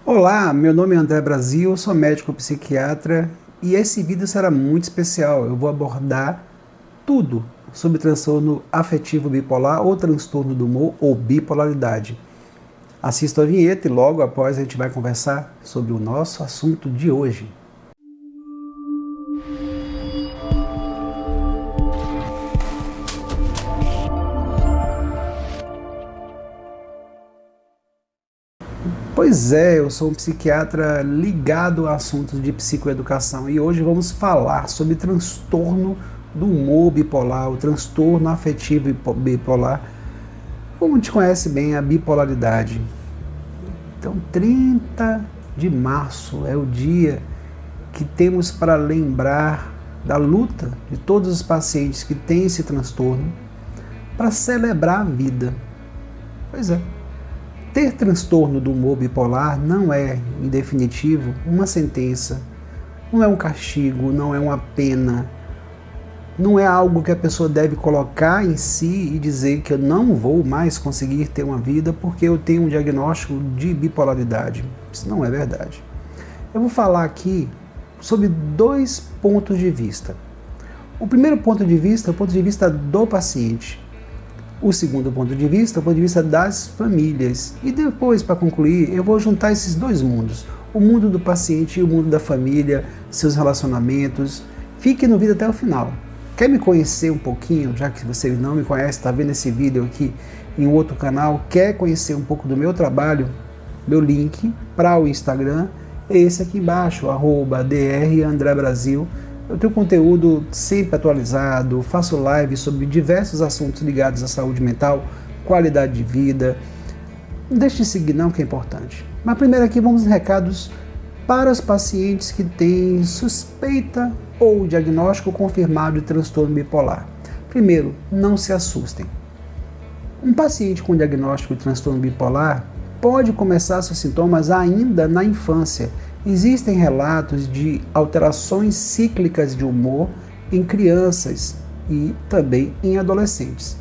Olá, meu nome é André Brasil, sou médico psiquiatra e esse vídeo será muito especial. Eu vou abordar tudo sobre transtorno afetivo bipolar ou transtorno do humor ou bipolaridade. Assista a vinheta e logo após a gente vai conversar sobre o nosso assunto de hoje. Pois é, eu sou um psiquiatra ligado a assuntos de psicoeducação e hoje vamos falar sobre transtorno do humor bipolar, o transtorno afetivo bipolar, como a gente conhece bem a bipolaridade. Então, 30 de março é o dia que temos para lembrar da luta de todos os pacientes que têm esse transtorno para celebrar a vida. Pois é. Ter transtorno do humor bipolar não é, em definitivo, uma sentença, não é um castigo, não é uma pena, não é algo que a pessoa deve colocar em si e dizer que eu não vou mais conseguir ter uma vida porque eu tenho um diagnóstico de bipolaridade. Isso não é verdade. Eu vou falar aqui sobre dois pontos de vista. O primeiro ponto de vista é o ponto de vista do paciente. O segundo ponto de vista é o ponto de vista das famílias. E depois, para concluir, eu vou juntar esses dois mundos. O mundo do paciente e o mundo da família, seus relacionamentos. Fique no vídeo até o final. Quer me conhecer um pouquinho, já que você não me conhece, está vendo esse vídeo aqui em outro canal, quer conhecer um pouco do meu trabalho, meu link para o Instagram é esse aqui embaixo, @drandrebrasil. Eu tenho conteúdo sempre atualizado, faço lives sobre diversos assuntos ligados à saúde mental, qualidade de vida. Não deixe de seguir não, que é importante. Mas primeiro aqui vamos em recados para os pacientes que têm suspeita ou diagnóstico confirmado de transtorno bipolar. Primeiro, não se assustem. Um paciente com diagnóstico de transtorno bipolar pode começar seus sintomas ainda na infância. Existem relatos de alterações cíclicas de humor em crianças e também em adolescentes.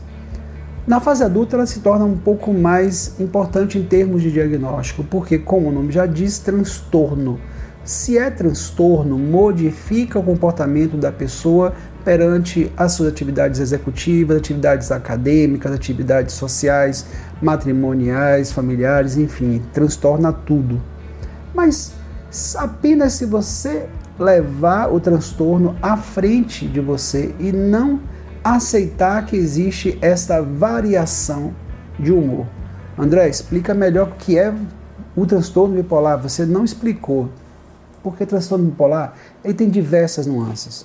Na fase adulta, ela se torna um pouco mais importante em termos de diagnóstico, porque, como o nome já diz, transtorno. Se é transtorno, modifica o comportamento da pessoa perante as suas atividades executivas, atividades acadêmicas, atividades sociais, matrimoniais, familiares, enfim, transtorna tudo. Mas apenas se você levar o transtorno à frente de você e não aceitar que existe essa variação de humor. André, explica melhor o que é o transtorno bipolar. Você não explicou. Porque transtorno bipolar ele tem diversas nuances.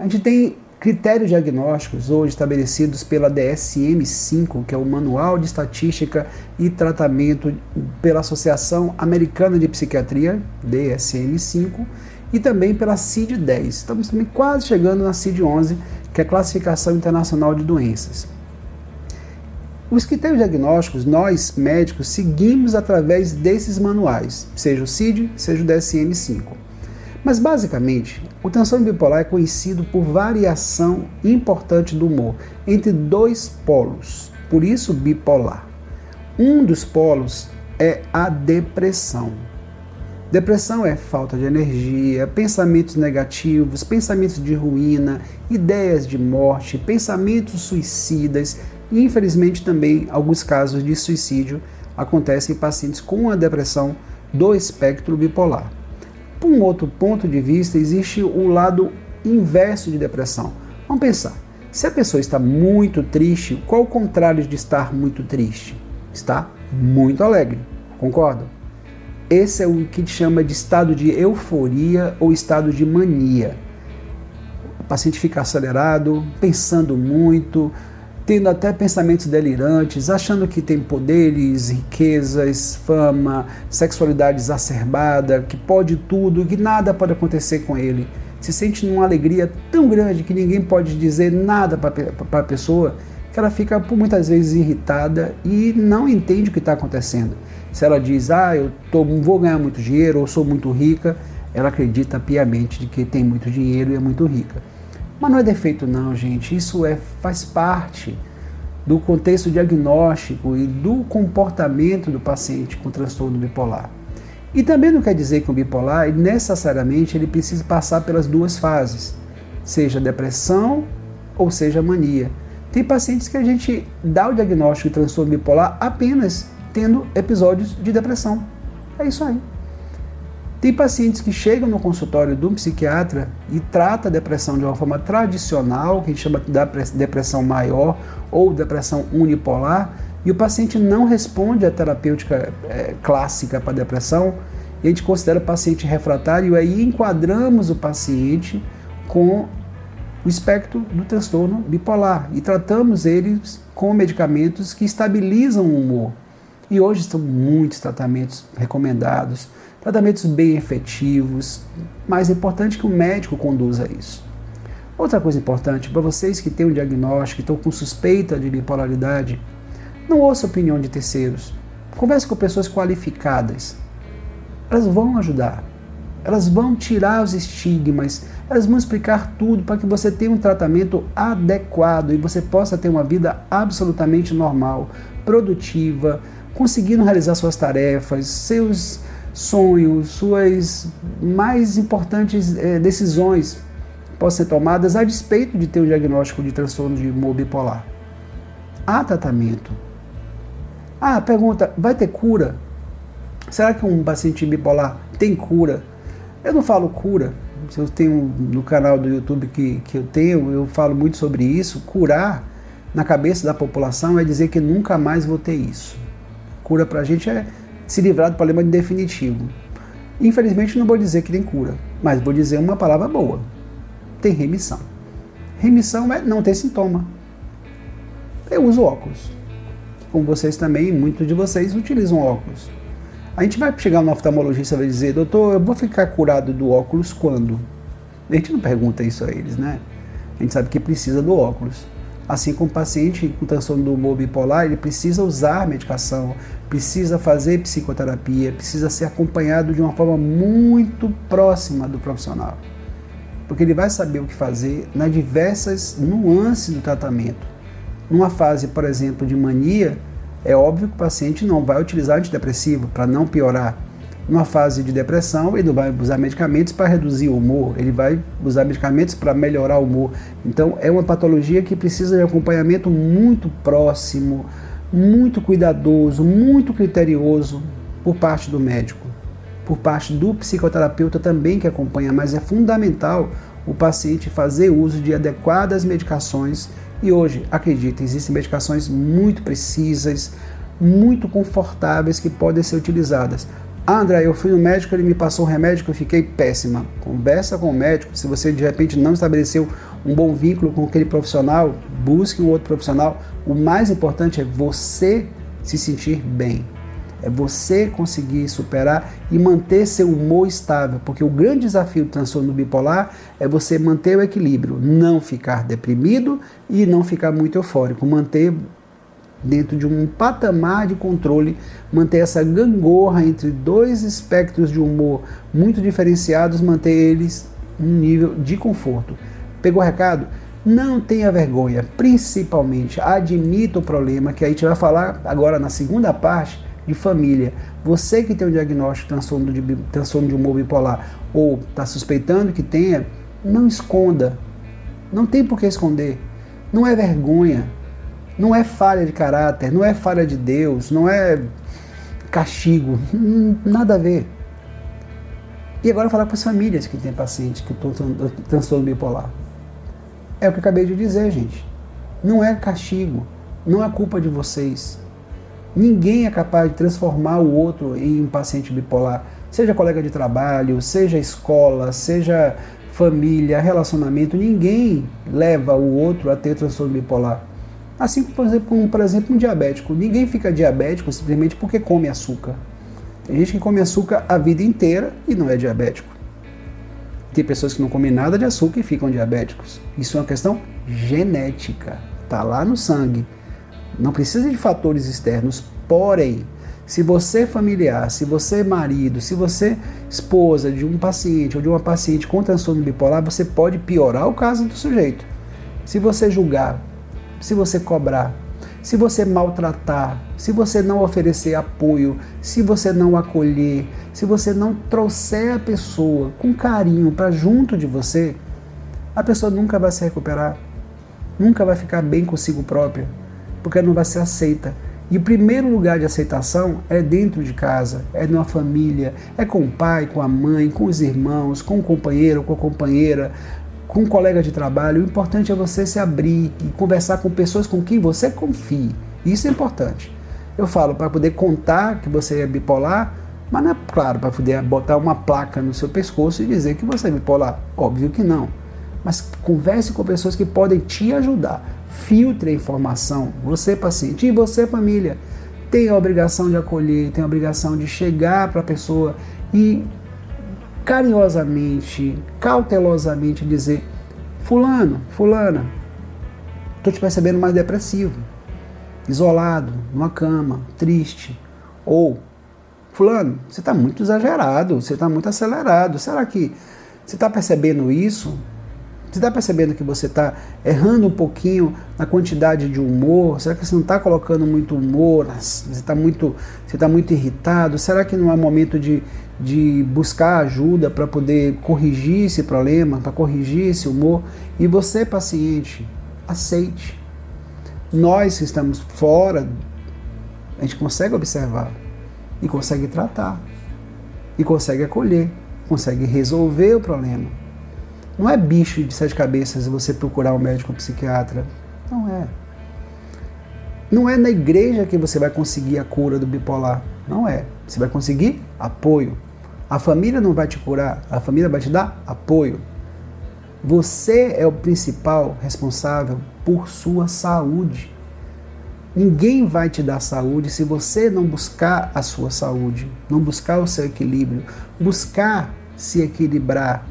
A gente tem critérios diagnósticos hoje estabelecidos pela DSM-5, que é o Manual de Estatística e Tratamento pela Associação Americana de Psiquiatria, DSM-5, e também pela CID-10. Estamos também quase chegando na CID-11, que é a Classificação Internacional de Doenças. Os critérios diagnósticos, nós médicos seguimos através desses manuais, seja o CID, seja o DSM-5. Mas basicamente, o transtorno bipolar é conhecido por variação importante do humor entre dois polos, por isso bipolar. Um dos polos é a depressão. Depressão é falta de energia, pensamentos negativos, pensamentos de ruína, ideias de morte, pensamentos suicidas e, infelizmente, também alguns casos de suicídio acontecem em pacientes com a depressão do espectro bipolar. Por um outro ponto de vista, existe o lado inverso de depressão. Vamos pensar, se a pessoa está muito triste, qual o contrário de estar muito triste? Está muito alegre, concordam? Esse é o que te chama de estado de euforia ou estado de mania. O paciente fica acelerado, pensando muito, tendo até pensamentos delirantes, achando que tem poderes, riquezas, fama, sexualidade exacerbada, que pode tudo, que nada pode acontecer com ele. Se sente numa alegria tão grande que ninguém pode dizer nada para a pessoa, que ela fica por muitas vezes irritada e não entende o que está acontecendo. Se ela diz, vou ganhar muito dinheiro ou sou muito rica, ela acredita piamente de que tem muito dinheiro e é muito rica. Mas não é defeito não, gente, isso faz parte do contexto diagnóstico e do comportamento do paciente com transtorno bipolar. E também não quer dizer que o bipolar, necessariamente, ele precisa passar pelas duas fases, seja depressão ou seja mania. Tem pacientes que a gente dá o diagnóstico de transtorno bipolar apenas tendo episódios de depressão. É isso aí. Tem pacientes que chegam no consultório de um psiquiatra e trata a depressão de uma forma tradicional, que a gente chama de depressão maior ou depressão unipolar, e o paciente não responde à terapêutica clássica para a depressão, e a gente considera o paciente refratário, e aí enquadramos o paciente com o espectro do transtorno bipolar e tratamos eles com medicamentos que estabilizam o humor. E hoje estão muitos tratamentos recomendados, tratamentos bem efetivos, mas é importante que o médico conduza isso. Outra coisa importante, para vocês que têm um diagnóstico, que estão com suspeita de bipolaridade, não ouça a opinião de terceiros. Converse com pessoas qualificadas. Elas vão ajudar. Elas vão tirar os estigmas. Elas vão explicar tudo para que você tenha um tratamento adequado e você possa ter uma vida absolutamente normal, produtiva, conseguindo realizar suas tarefas, seus sonhos, suas mais importantes decisões possam ser tomadas a despeito de ter um diagnóstico de transtorno de humor bipolar. Há tratamento. Pergunta, vai ter cura? Será que um paciente bipolar tem cura? Eu não falo cura, eu tenho no canal do YouTube que eu tenho, eu falo muito sobre isso. Curar na cabeça da população é dizer que nunca mais vou ter isso. Cura pra gente é se livrar do problema definitivo. Infelizmente não vou dizer que tem cura, mas vou dizer uma palavra boa. Tem remissão. Remissão é não ter sintoma. Eu uso óculos. Como vocês também, muitos de vocês utilizam óculos. A gente vai chegar no oftalmologista e vai dizer, doutor, eu vou ficar curado do óculos quando? A gente não pergunta isso a eles, né? A gente sabe que precisa do óculos. Assim como o paciente com transtorno do humor bipolar, ele precisa usar medicação, precisa fazer psicoterapia, precisa ser acompanhado de uma forma muito próxima do profissional. Porque ele vai saber o que fazer nas diversas nuances do tratamento. Numa fase, por exemplo, de mania, é óbvio que o paciente não vai utilizar antidepressivo para não piorar. Numa fase de depressão, ele não vai usar medicamentos para reduzir o humor, ele vai usar medicamentos para melhorar o humor. Então, é uma patologia que precisa de acompanhamento muito próximo, muito cuidadoso, muito criterioso por parte do médico, por parte do psicoterapeuta também que acompanha, mas é fundamental o paciente fazer uso de adequadas medicações. E hoje, acredita, existem medicações muito precisas, muito confortáveis que podem ser utilizadas. André, eu fui no médico, ele me passou um remédio que eu fiquei péssima. Conversa com o médico, se você de repente não estabeleceu um bom vínculo com aquele profissional, busque um outro profissional. O mais importante é você se sentir bem. É você conseguir superar e manter seu humor estável, porque o grande desafio do transtorno bipolar é você manter o equilíbrio, não ficar deprimido e não ficar muito eufórico, manter dentro de um patamar de controle, manter essa gangorra entre dois espectros de humor muito diferenciados, manter eles num nível de conforto. Pegou o recado? Não tenha vergonha, principalmente admita o problema, que aí a gente vai falar agora na segunda parte, de família. Você que tem o diagnóstico de transtorno de humor bipolar ou está suspeitando que tenha, não esconda. Não tem por que esconder. Não é vergonha. Não é falha de caráter. Não é falha de Deus. Não é castigo. Nada a ver. E agora falar para as famílias que têm pacientes que estão com transtorno bipolar. É o que eu acabei de dizer, gente. Não é castigo. Não é culpa de vocês. Ninguém é capaz de transformar o outro em um paciente bipolar, seja colega de trabalho, seja escola, seja família, relacionamento, ninguém leva o outro a ter transtorno bipolar. Assim como, por exemplo, um diabético. Ninguém fica diabético simplesmente porque come açúcar. Tem gente que come açúcar a vida inteira e não é diabético. Tem pessoas que não comem nada de açúcar e ficam diabéticos. Isso é uma questão genética, está lá no sangue. Não precisa de fatores externos, porém, se você é familiar, se você é marido, se você é esposa de um paciente ou de uma paciente com transtorno bipolar, você pode piorar o caso do sujeito. Se você julgar, se você cobrar, se você maltratar, se você não oferecer apoio, se você não acolher, se você não trouxer a pessoa com carinho para junto de você, a pessoa nunca vai se recuperar, nunca vai ficar bem consigo própria, porque não vai ser aceita. E o primeiro lugar de aceitação é dentro de casa, é numa família, é com o pai, com a mãe, com os irmãos, com o companheiro, com a companheira, com um colega de trabalho. O importante é você se abrir e conversar com pessoas com quem você confie. Isso é importante. Eu falo para poder contar que você é bipolar, mas não é claro para poder botar uma placa no seu pescoço e dizer que você é bipolar. Óbvio que não. Mas converse com pessoas que podem te ajudar. Filtre a informação. Você, paciente, e você, família, tem a obrigação de acolher, tem a obrigação de chegar para a pessoa e carinhosamente, cautelosamente dizer: fulano, fulana, estou te percebendo mais depressivo, isolado, numa cama, triste. Ou, fulano, você está muito exagerado, você está muito acelerado. Será que você está percebendo isso? Você está percebendo que você está errando um pouquinho na quantidade de humor? Será que você não está colocando muito humor? Você está muito irritado? Será que não é momento de buscar ajuda para poder corrigir esse problema, para corrigir esse humor? E você, paciente, aceite. Nós que estamos fora, a gente consegue observar e consegue tratar e consegue acolher, consegue resolver o problema. Não é bicho de 7 cabeças você procurar um médico psiquiatra. Não é. Não é na igreja que você vai conseguir a cura do bipolar. Não é. Você vai conseguir apoio. A família não vai te curar, a família vai te dar apoio. Você é o principal responsável por sua saúde. Ninguém vai te dar saúde se você não buscar a sua saúde, não buscar o seu equilíbrio, buscar se equilibrar.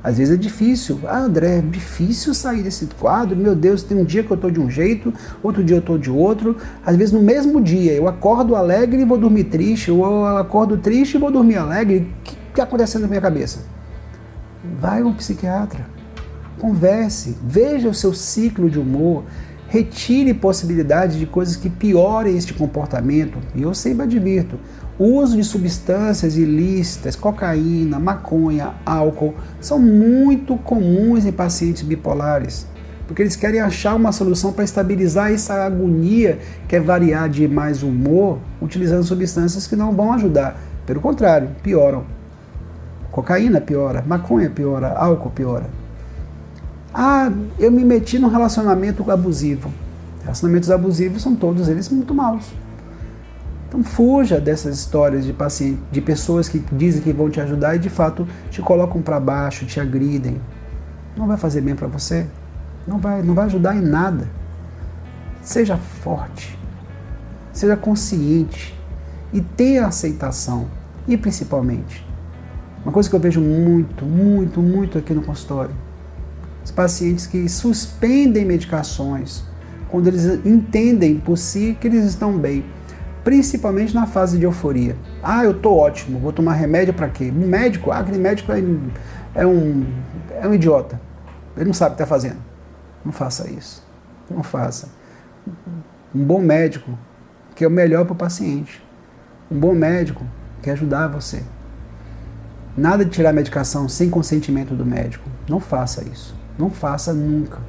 Às vezes é difícil. André, é difícil sair desse quadro. Meu Deus, tem um dia que eu estou de um jeito, outro dia eu estou de outro. Às vezes no mesmo dia eu acordo alegre e vou dormir triste, ou eu acordo triste e vou dormir alegre. O que está acontecendo na minha cabeça? Vai a um psiquiatra, converse, veja o seu ciclo de humor, retire possibilidades de coisas que piorem este comportamento. E eu sempre advirto, o uso de substâncias ilícitas, cocaína, maconha, álcool, são muito comuns em pacientes bipolares, porque eles querem achar uma solução para estabilizar essa agonia que é variar de mais humor, utilizando substâncias que não vão ajudar. Pelo contrário, pioram. Cocaína piora, maconha piora, álcool piora. Ah, eu me meti num relacionamento abusivo. Relacionamentos abusivos são todos eles muito maus. Então fuja dessas histórias de paciente, de pessoas que dizem que vão te ajudar e de fato te colocam para baixo, te agridem. Não vai fazer bem para você. Não vai ajudar em nada. Seja forte. Seja consciente. E tenha aceitação. E principalmente, uma coisa que eu vejo muito aqui no consultório. Os pacientes que suspendem medicações quando eles entendem por si que eles estão bem. Principalmente na fase de euforia. Ah, eu tô ótimo, vou tomar remédio para quê? Um médico? Ah, aquele médico é um idiota. Ele não sabe o que está fazendo. Não faça isso. Não faça. Um bom médico quer o melhor para o paciente. Um bom médico quer ajudar você. Nada de tirar medicação sem consentimento do médico. Não faça isso. Não faça nunca.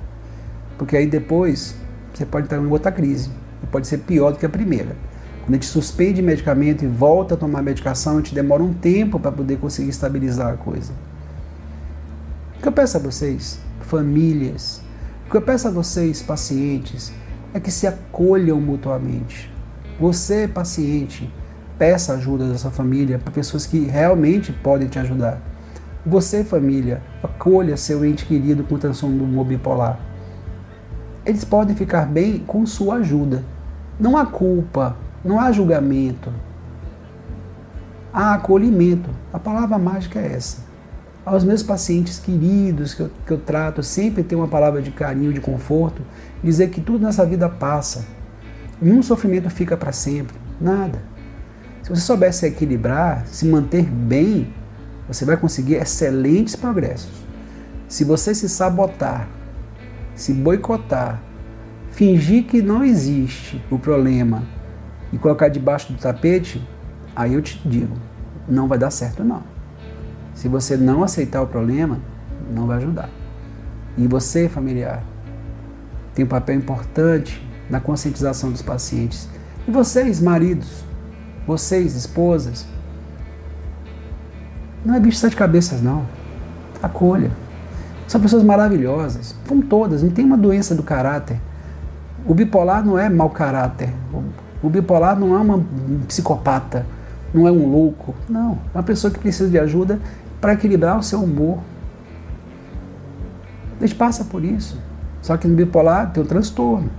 Porque aí depois você pode estar em outra crise. E pode ser pior do que a primeira. Quando a gente suspende medicamento e volta a tomar medicação, a gente demora um tempo para poder conseguir estabilizar a coisa. O que eu peço a vocês, famílias, o que eu peço a vocês, pacientes, é que se acolham mutuamente. Você, paciente, peça ajuda da sua família para pessoas que realmente podem te ajudar. Você, família, acolha seu ente querido com transtorno do humor bipolar. Eles podem ficar bem com sua ajuda. Não há culpa. Não há julgamento, há acolhimento. A palavra mágica é essa. Aos meus pacientes queridos que eu trato, sempre tenho uma palavra de carinho, de conforto, dizer que tudo nessa vida passa. Nenhum sofrimento fica para sempre, nada. Se você souber se equilibrar, se manter bem, você vai conseguir excelentes progressos. Se você se sabotar, se boicotar, Fingir que não existe o problema e colocar debaixo do tapete, aí eu te digo, não vai dar certo não. Se você não aceitar o problema, não vai ajudar. E você, familiar, tem um papel importante na conscientização dos pacientes. E vocês, maridos, vocês, esposas, não é bicho de sete cabeças não. Acolha. São pessoas maravilhosas, como todas, não tem uma doença do caráter. O bipolar não é mau caráter, o bipolar não é um psicopata, não é um louco, não. É uma pessoa que precisa de ajuda para equilibrar o seu humor. A gente passa por isso, só que no bipolar tem um transtorno.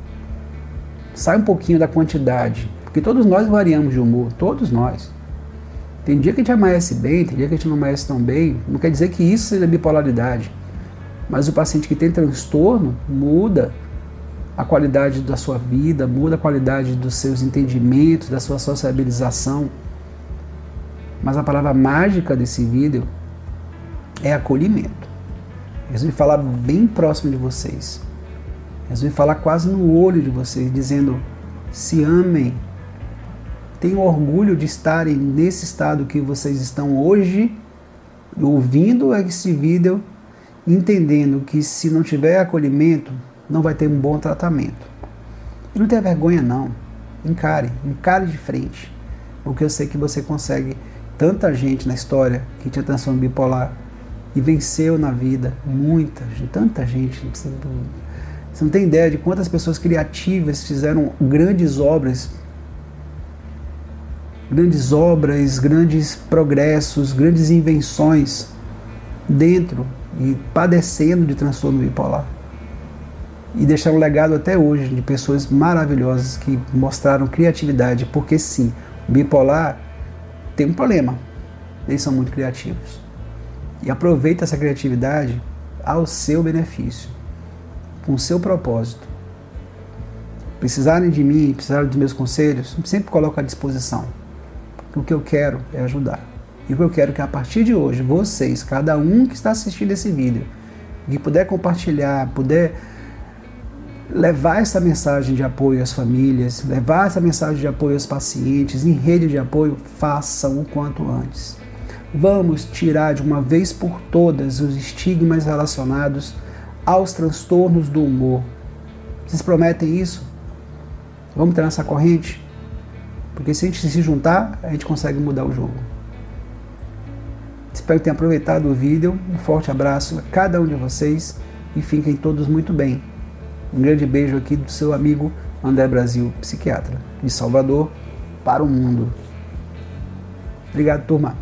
Sai um pouquinho da quantidade, porque todos nós variamos de humor, todos nós. Tem dia que a gente amanhece bem, tem dia que a gente não amanhece tão bem, não quer dizer que isso seja bipolaridade. Mas o paciente que tem transtorno muda a qualidade da sua vida, muda a qualidade dos seus entendimentos, da sua sociabilização. Mas a palavra mágica desse vídeo é acolhimento. Resolvi falar bem próximo de vocês. Resolvi falar quase no olho de vocês, dizendo: se amem. Tenham orgulho de estarem nesse estado que vocês estão hoje, ouvindo esse vídeo, entendendo que se não tiver acolhimento, não vai ter um bom tratamento. E não tenha vergonha não, encare de frente, porque eu sei que você consegue. Tanta gente na história que tinha transtorno bipolar e venceu na vida, tanta gente, você não tem ideia de quantas pessoas criativas fizeram grandes obras, grandes progressos, grandes invenções dentro e padecendo de transtorno bipolar. E deixaram um legado até hoje de pessoas maravilhosas que mostraram criatividade, porque sim, o bipolar tem um problema, eles são muito criativos. E aproveita essa criatividade ao seu benefício, com o seu propósito. Precisarem de mim, precisarem dos meus conselhos, sempre coloco à disposição. O que eu quero é ajudar. E o que eu quero é que a partir de hoje, vocês, cada um que está assistindo esse vídeo, que puder compartilhar, puder levar essa mensagem de apoio às famílias, levar essa mensagem de apoio aos pacientes, em rede de apoio, façam o quanto antes. Vamos tirar de uma vez por todas os estigmas relacionados aos transtornos do humor. Vocês prometem isso? Vamos entrar nessa corrente? Porque se a gente se juntar, a gente consegue mudar o jogo. Espero que tenham aproveitado o vídeo. Um forte abraço a cada um de vocês e fiquem todos muito bem. Um grande beijo aqui do seu amigo André Brasil, psiquiatra, de Salvador para o mundo. Obrigado, turma.